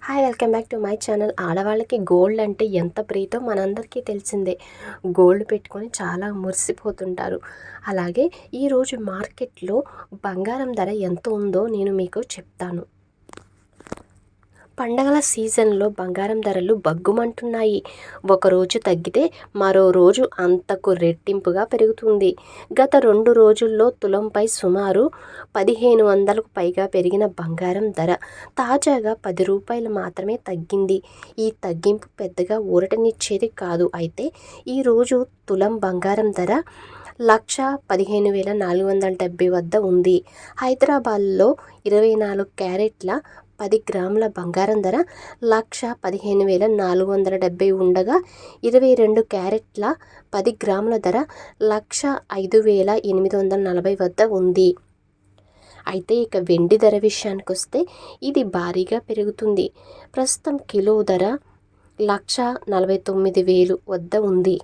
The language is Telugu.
Hi welcome back to my channel. ఆడవాళ్ళకి గోల్డ్ అంటే ఎంత ప్రీతో మనందరికీ తెలిసిందే. గోల్డ్ పెట్టుకొని చాలా మురిసిపోతుంటారు. అలాగే ఈరోజు మార్కెట్లో బంగారం ధర ఎంత ఉందో నేను మీకు చెప్తాను. పండగల సీజన్లో బంగారం ధరలు బగ్గుమంటున్నాయి. ఒకరోజు తగ్గితే మరో రోజు అంతకు రెట్టింపుగా పెరుగుతుంది. గత 2 రోజుల్లో తులంపై సుమారు 1500కు పైగా పెరిగిన బంగారం ధర తాజాగా ₹10 మాత్రమే తగ్గింది. ఈ తగ్గింపు పెద్దగా ఊరటనిచ్చేది కాదు. అయితే ఈరోజు తులం బంగారం ధర 1,15,470 వద్ద ఉంది. హైదరాబాద్లో 24 క్యారెట్ల 10 గ్రాముల బంగారం ధర 1,15,470 ఉండగా 22 క్యారెట్ల 10 గ్రాముల ధర 1,05,840 వద్ద ఉంది. అయితే ఇక వెండి ధర విషయానికొస్తే ఇది భారీగా పెరుగుతుంది. ప్రస్తుతం కిలో ధర 1,49,000 వద్ద ఉంది.